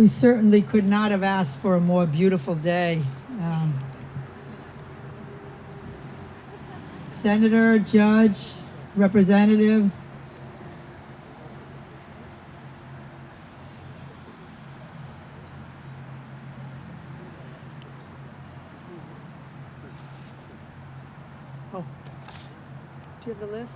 We certainly could not have asked for a more beautiful day. Senator, judge, representative. Oh, do you have the list?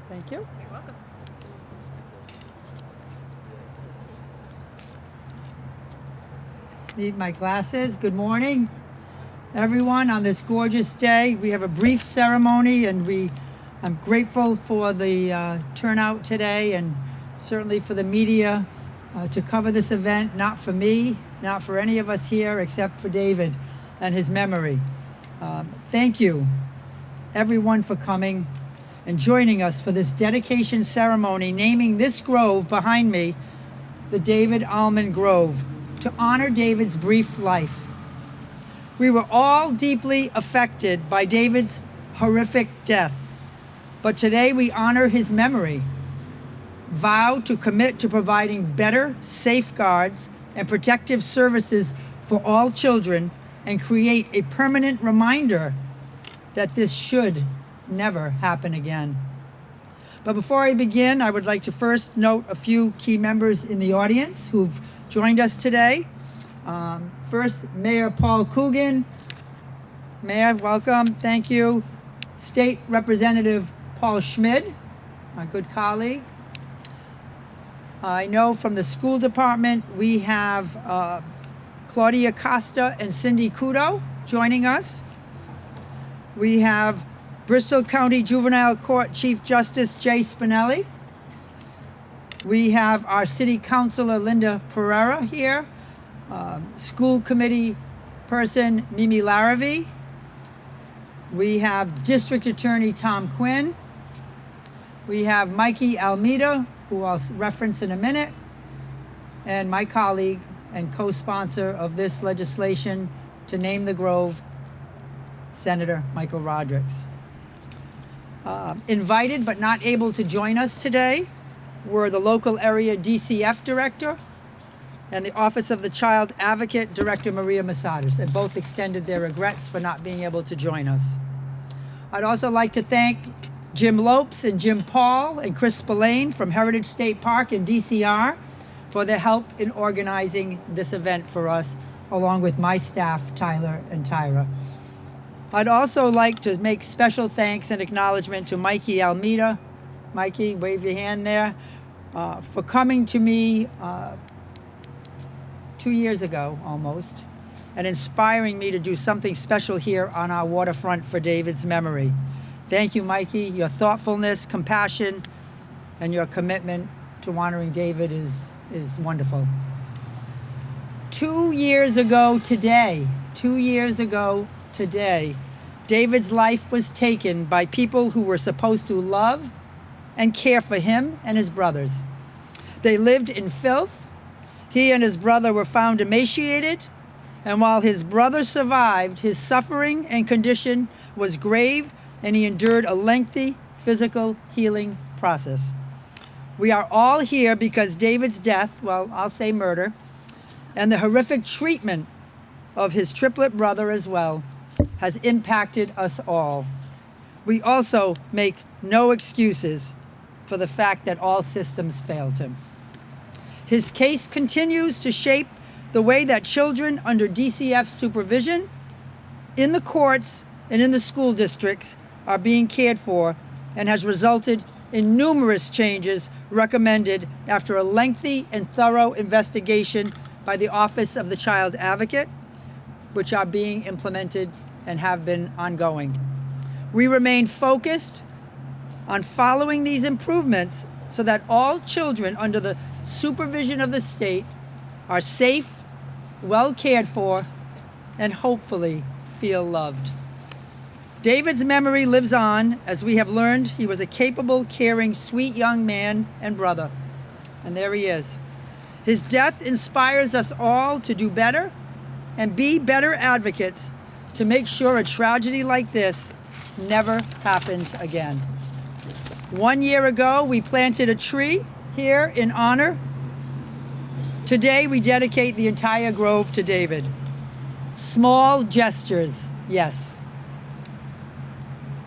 Thank you. You're welcome. Need my glasses. Good morning, everyone. On this gorgeous day, we have a brief ceremony, and I'm grateful for the turnout today, and certainly for the media to cover this event. Not for me, not for any of us here, except for David and his memory. Thank you, everyone, for coming and joining us for this dedication ceremony, naming this grove behind me the David Almond Grove, to honor David's brief life. We were all deeply affected by David's horrific death, but today we honor his memory, vow to commit to providing better safeguards and protective services for all children, and create a permanent reminder that this should never happen again. But before I begin, I would like to first note a few key members in the audience who've joined us today. First, Mayor Paul Coogan. Mayor, welcome, thank you. State Representative Paul Schmid, my good colleague. I know from the school department we have Claudia Costa and Cindy Kudo joining us. We have Bristol County Juvenile Court Chief Justice Jay Spinelli. We have our City Councilor Linda Pereira here, School Committee person Mimi Larrabee. We have District Attorney Tom Quinn. We have Mikey Almeida, who I'll reference in a minute, and my colleague and co-sponsor of this legislation to name the grove, Senator Michael Rodrigues. Invited but not able to join us today were the local area DCF director and the Office of the Child Advocate Director Maria Masadas, and both extended their regrets for not being able to join us. I'd also like to thank Jim Lopes and Jim Paul and Chris Spillane from Heritage State Park and DCR for their help in organizing this event for us, along with my staff, Tyler and Tyra. I'd also like to make special thanks and acknowledgement to Mikey Almeida. Mikey, wave your hand there, for coming to me 2 years ago almost, and inspiring me to do something special here on our waterfront for David's memory. Thank you, Mikey. Your thoughtfulness, compassion, and your commitment to honoring David is wonderful. 2 years ago today, David's life was taken by people who were supposed to love and care for him and his brothers. They lived in filth. He and his brother were found emaciated, and while his brother survived, his suffering and condition was grave, and he endured a lengthy physical healing process. We are all here because David's death, well, I'll say murder, and the horrific treatment of his triplet brother as well, has impacted us all. We also make no excuses for the fact that all systems failed him. His case continues to shape the way that children under DCF supervision in the courts and in the school districts are being cared for, and has resulted in numerous changes recommended after a lengthy and thorough investigation by the Office of the Child Advocate, which are being implemented and have been ongoing. We remain focused on following these improvements so that all children under the supervision of the state are safe, well cared for, and hopefully feel loved. David's memory lives on. As we have learned, he was a capable, caring, sweet young man and brother. And there he is. His death inspires us all to do better and be better advocates to make sure a tragedy like this never happens again. 1 year ago, we planted a tree here in honor. Today, we dedicate the entire grove to David. Small gestures, yes.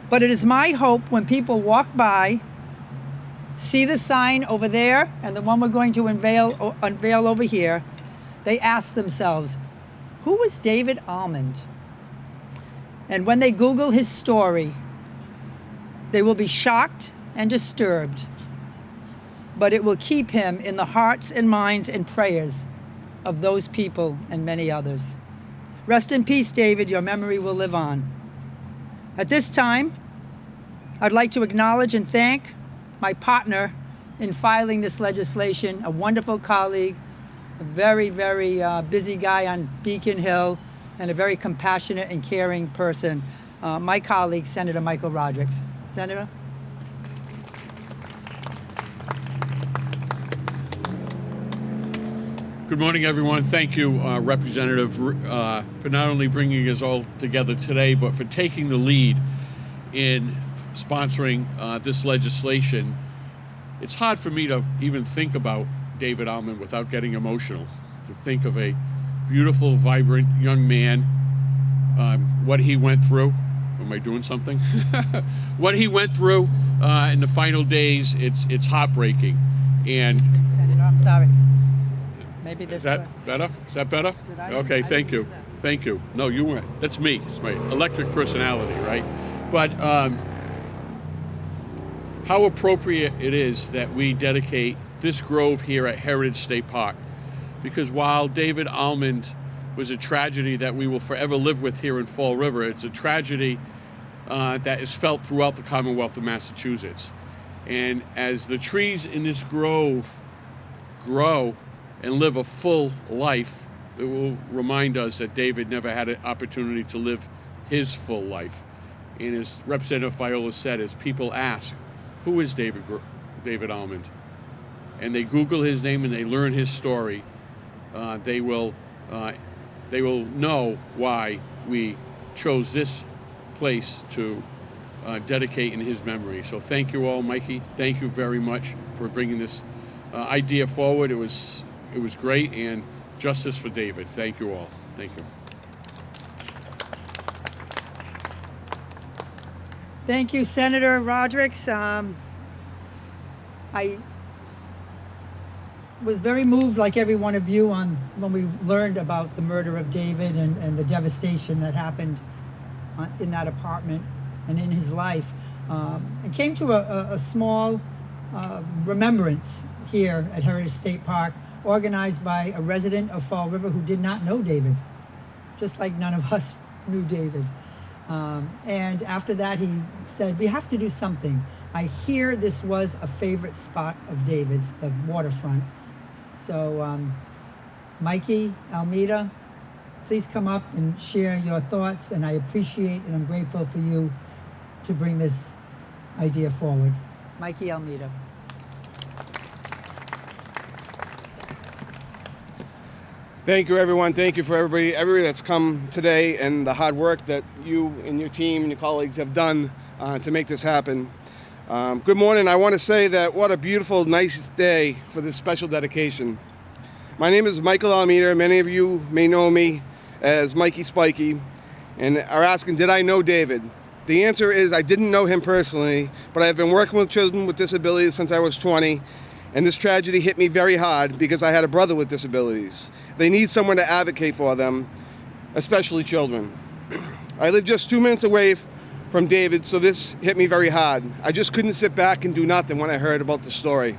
But it is my hope when people walk by, see the sign over there and the one we're going to unveil over here, they ask themselves, who was David Almond? And when they Google his story, they will be shocked and disturbed, but it will keep him in the hearts and minds and prayers of those people and many others. Rest in peace, David. Your memory will live on. At this time, I'd like to acknowledge and thank my partner in filing this legislation, a wonderful colleague, a very, very busy guy on Beacon Hill, and a very compassionate and caring person, my colleague, Senator Michael Rodrigues. Senator? Good morning, everyone. Thank you, Representative, for not only bringing us all together today, but for taking the lead in sponsoring this legislation. It's hard for me to even think about David Almond without getting emotional, to think of a beautiful, vibrant young man, what he went through. Am I doing something? What he went through in the final days, it's heartbreaking. And Senator, I'm sorry. Maybe this Is that way. better? Is that better? Did I? Okay, I thank didn't you. do that. Thank you. No, you weren't. That's me. It's my electric personality, right? But how appropriate it is that we dedicate this grove here at Heritage State Park. Because while David Almond was a tragedy that we will forever live with here in Fall River, it's a tragedy that is felt throughout the Commonwealth of Massachusetts. And as the trees in this grove grow and live a full life, it will remind us that David never had an opportunity to live his full life. And as Representative Viola said, as people ask, who is David Almond? And they Google his name and they learn his story, they will know why we chose this place to dedicate in his memory. So thank you all, Mikey. Thank you very much for bringing this idea forward. It was great, and justice for David. Thank you all. Thank you. Thank you, Senator Rodrigues. I was very moved, like every one of you, when we learned about the murder of David and the devastation that happened in that apartment and in his life. It came to a small remembrance here at Heritage State Park, organized by a resident of Fall River who did not know David, just like none of us knew David. And after that, he said, we have to do something. I hear this was a favorite spot of David's, the waterfront. So Mikey, Almeida, please come up and share your thoughts, and I appreciate and I'm grateful for you to bring this idea forward. Mikey Almeida. Thank you, everyone. Thank you for everybody that's come today, and the hard work that you and your team and your colleagues have done to make this happen. Good morning. I want to say that what a beautiful, nice day for this special dedication. My name is Michael Almeida. Many of you may know me as Mikey Spiky, and are asking, did I know David? The answer is I didn't know him personally, but I've been working with children with disabilities since I was 20. And this tragedy hit me very hard because I had a brother with disabilities. They need someone to advocate for them, especially children. I live just 2 minutes away from David, so this hit me very hard. I just couldn't sit back and do nothing when I heard about the story.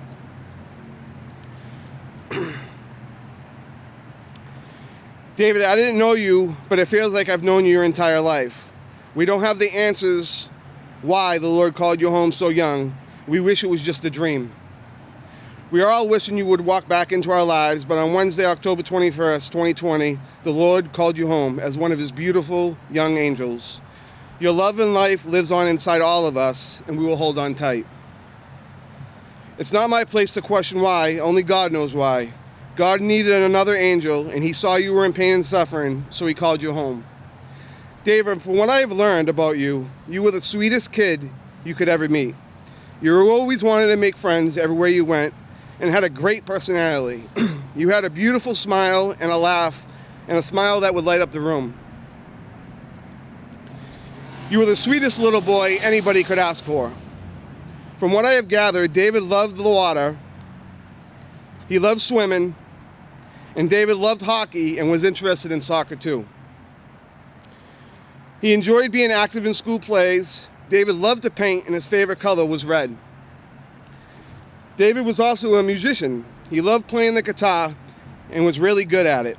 David, I didn't know you, but it feels like I've known you your entire life. We don't have the answers why the Lord called you home so young. We wish it was just a dream. We are all wishing you would walk back into our lives, but on Wednesday, October 21st, 2020, the Lord called you home as one of his beautiful young angels. Your love and life lives on inside all of us, and we will hold on tight. It's not my place to question why, only God knows why. God needed another angel, and he saw you were in pain and suffering, so he called you home. David, from what I have learned about you, you were the sweetest kid you could ever meet. You always wanted to make friends everywhere you went and had a great personality. You had a beautiful smile and a laugh, and a smile that would light up the room. You were the sweetest little boy anybody could ask for. From what I have gathered, David loved the water, he loved swimming, and David loved hockey and was interested in soccer too. He enjoyed being active in school plays. David loved to paint, and his favorite color was red. David was also a musician. He loved playing the guitar and was really good at it.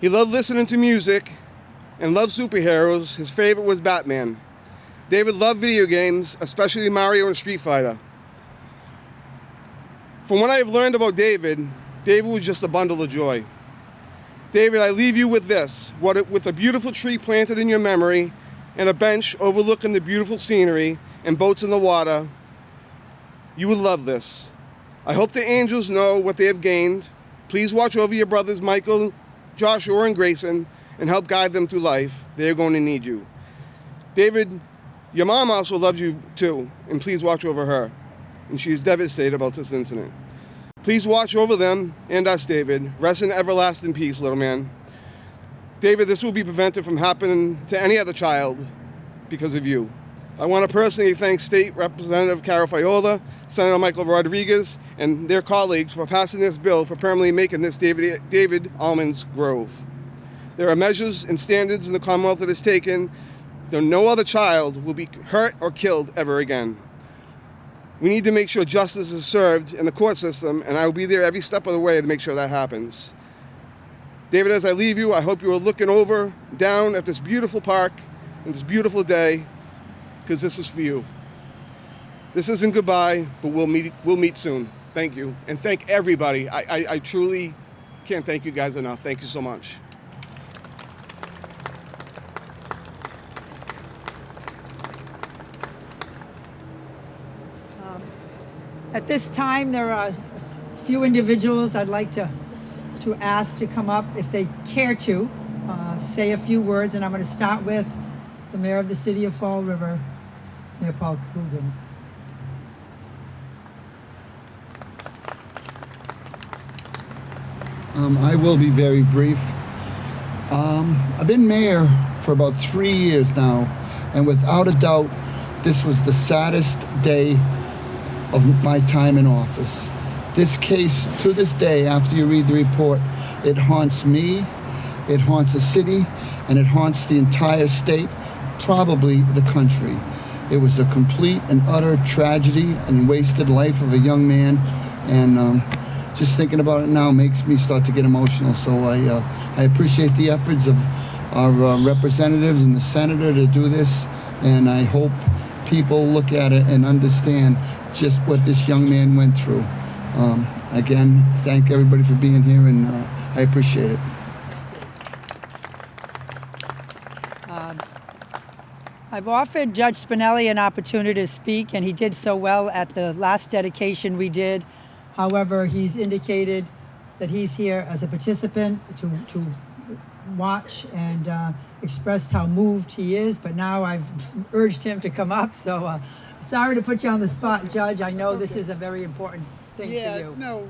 He loved listening to music and loved superheroes. His favorite was Batman. David loved video games, especially Mario and Street Fighter. From what I have learned about David, David was just a bundle of joy. David, I leave you with this, with a beautiful tree planted in your memory and a bench overlooking the beautiful scenery and boats in the water. You would love this. I hope the angels know what they have gained. Please watch over your brothers Michael, Joshua, and Grayson and help guide them through life. They are going to need you. David, your mom also loves you too, and please watch over her. And she is devastated about this incident. Please watch over them and us, David. Rest in everlasting peace, little man. David, this will be prevented from happening to any other child because of you. I want to personally thank State Representative Carol Fiola, Senator Michael Rodriguez, and their colleagues for passing this bill for permanently making this David Almond's Grove. There are measures and standards in the Commonwealth that is taken, though no other child will be hurt or killed ever again. We need to make sure justice is served in the court system, and I will be there every step of the way to make sure that happens. David, as I leave you, I hope you are looking down at this beautiful park and this beautiful day, because this is for you. This isn't goodbye, but we'll meet soon. Thank you, and thank everybody. I truly can't thank you guys enough. Thank you so much. At this time, there are a few individuals I'd like to ask to come up if they care to say a few words, and I'm going to start with the mayor of the city of Fall River, Mayor Paul Coogan. I will be very brief. I've been mayor for about 3 years now, and without a doubt, this was the saddest day of my time in office. This case, to this day, after you read the report, it haunts me, it haunts the city, and it haunts the entire state, probably the country. It was a complete and utter tragedy and wasted life of a young man, and just thinking about it now makes me start to get emotional. So I appreciate the efforts of our representatives and the senator to do this, and I hope people look at it and understand just what this young man went through. Again, thank everybody for being here, and I appreciate it. I've offered Judge Spinelli an opportunity to speak, and he did so well at the last dedication we did. However, he's indicated that he's here as a participant to watch and expressed how moved he is, but now I've urged him to come up, so sorry to put you on the spot, Judge. I know this is a very important thing for you. No,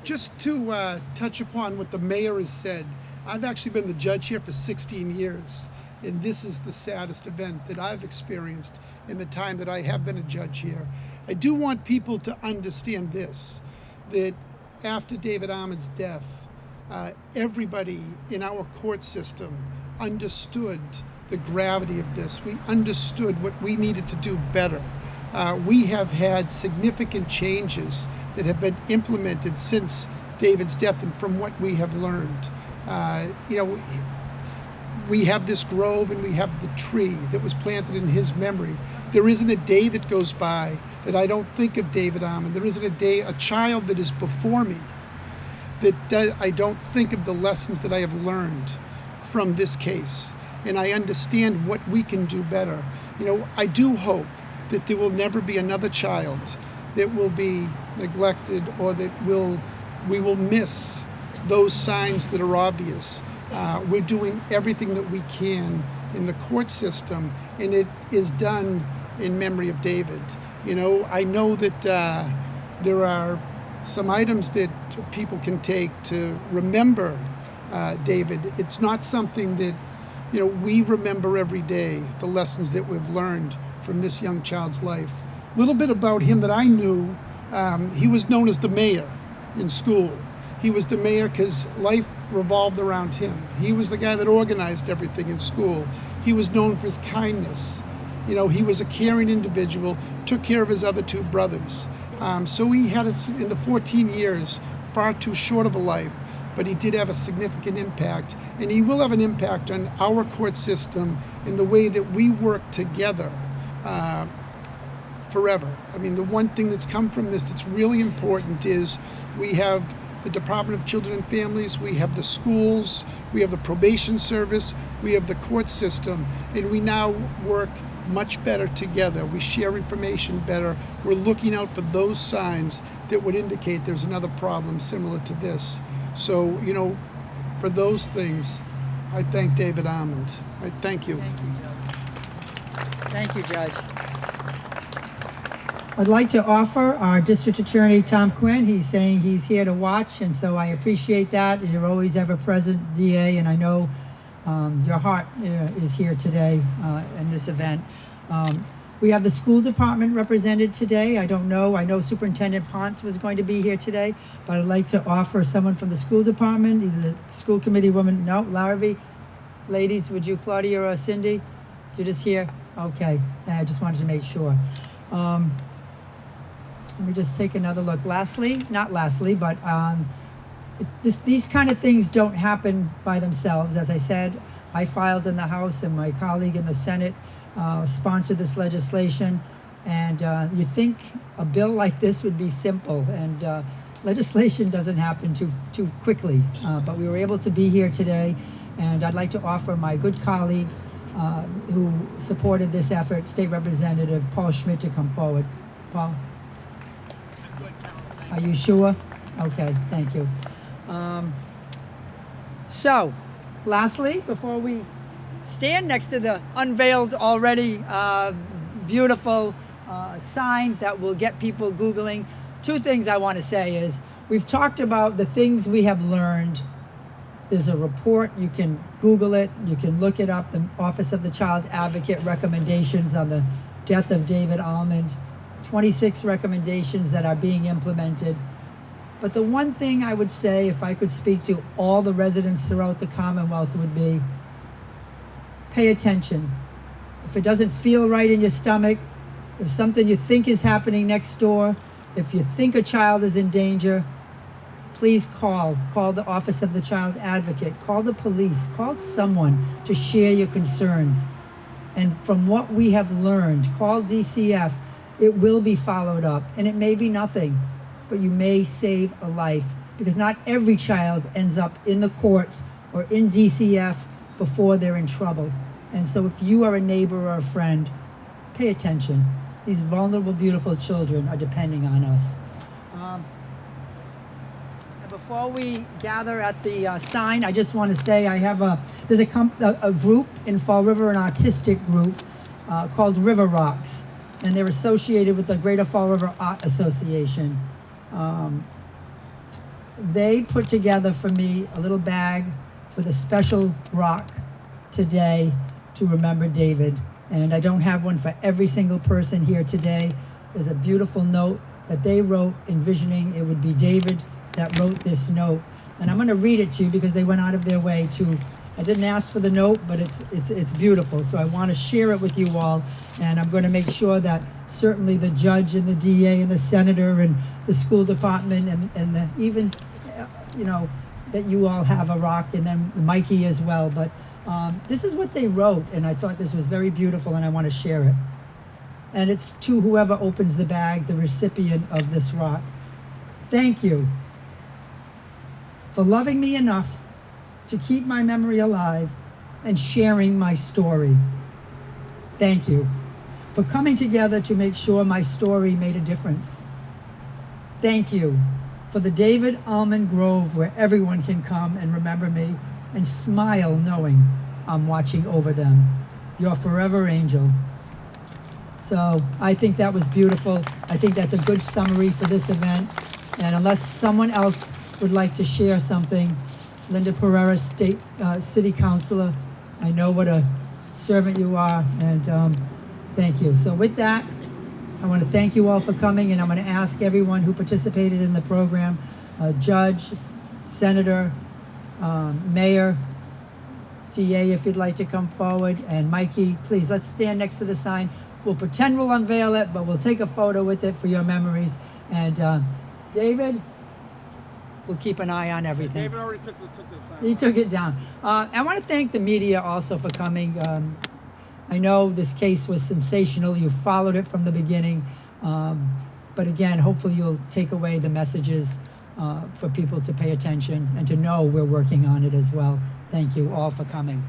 just to touch upon what the mayor has said, I've actually been the judge here for 16 years, and this is the saddest event that I've experienced in the time that I have been a judge here. I do want people to understand this, that after David Almond's death, everybody in our court system understood the gravity of this. We understood what we needed to do better. We have had significant changes that have been implemented since David's death, and from what we have learned. We have this grove and we have the tree that was planted in his memory. There isn't a day that goes by that I don't think of David Almond. There isn't a child that is before me that I don't think of the lessons that I have learned from this case. And I understand what we can do better. I do hope that there will never be another child that will be neglected or that we will miss those signs that are obvious. We're doing everything that we can in the court system, and it is done in memory of David. You know, I know that there are some items that people can take to remember David. It's not something that, you know, we remember every day, the lessons that we've learned from this young child's life. A little bit about him that I knew, he was known as the mayor in school. He was the mayor because life revolved around him. He was the guy that organized everything in school. He was known for his kindness. You know, he was a caring individual, took care of his other two brothers. So he had, in the 14 years, far too short of a life, but he did have a significant impact, and he will have an impact on our court system in the way that we work together forever. I mean, the one thing that's come from this that's really important is we have the Department of Children and Families, we have the schools, we have the probation service, we have the court system, and we now work much better together. We share information better. We're looking out for those signs that would indicate there's another problem similar to this. So, you know, for those things, I thank David Almond. Right, thank you. Thank you, Judge. Thank you, Judge. I'd like to offer our District Attorney, Tom Quinn. He's saying he's here to watch, and so I appreciate that. You're always ever present, DA, and I know your heart is here today in this event. We have the school department represented today. I know Superintendent Ponce was going to be here today, but I'd like to offer someone from the school department, either the school committee woman, no, Larrabee. Ladies, would you, Claudia or Cindy? You're just here? Okay, I just wanted to make sure. Let me just take another look. These kind of things don't happen by themselves. As I said, I filed in the House and my colleague in the Senate sponsored this legislation. And you'd think a bill like this would be simple, and legislation doesn't happen too quickly. But we were able to be here today, and I'd like to offer my good colleague who supported this effort, State Representative Paul Schmidt, to come forward. Paul? Are you sure? Okay, thank you. So, lastly, before we stand next to the unveiled already beautiful sign that will get people Googling, two things I want to say is, we've talked about the things we have learned. There's a report, you can Google it, you can look it up, the Office of the Child Advocate recommendations on the death of David Almond. 26 recommendations that are being implemented. But the one thing I would say, if I could speak to all the residents throughout the Commonwealth, would be pay attention. If it doesn't feel right in your stomach, if something you think is happening next door, if you think a child is in danger, please call the Office of the Child Advocate, call the police, call someone to share your concerns. And from what we have learned, call DCF. It will be followed up, and it may be nothing, but you may save a life, because not every child ends up in the courts or in DCF before they're in trouble. And so if you are a neighbor or a friend, pay attention. These vulnerable, beautiful children are depending on us. Before we gather at the sign, I just want to say there's a group in Fall River, an artistic group called River Rocks. And they're associated with the Greater Fall River Art Association. They put together for me a little bag with a special rock today to remember David. And I don't have one for every single person here today. There's a beautiful note that they wrote, envisioning it would be David that wrote this note. And I'm going to read it to you because they went out of their way to. I didn't ask for the note, but it's beautiful. So I want to share it with you all, and I'm going to make sure that certainly the judge and the DA and the senator and the school department and even, that you all have a rock, and then Mikey as well. But this is what they wrote, and I thought this was very beautiful, and I want to share it. And it's to whoever opens the bag, the recipient of this rock. Thank you for loving me enough to keep my memory alive and sharing my story. Thank you for coming together to make sure my story made a difference. Thank you for the David Almond Grove where everyone can come and remember me and smile knowing I'm watching over them. Your forever angel, So I think that was beautiful. I think that's a good summary for this event. And unless someone else would like to share something, Linda Pereira, City Councilor, I know what a servant you are, and thank you. So with that, I want to thank you all for coming, and I'm going to ask everyone who participated in the program, Judge, Senator, Mayor, TA, if you'd like to come forward, and Mikey, please, let's stand next to the sign. We'll pretend we'll unveil it, but we'll take a photo with it for your memories. And David, we'll keep an eye on everything. David already took the sign. He took it down. I want to thank the media also for coming. I know this case was sensational. You followed it from the beginning. But again, hopefully you'll take away the messages for people to pay attention and to know we're working on it as well. Thank you all for coming.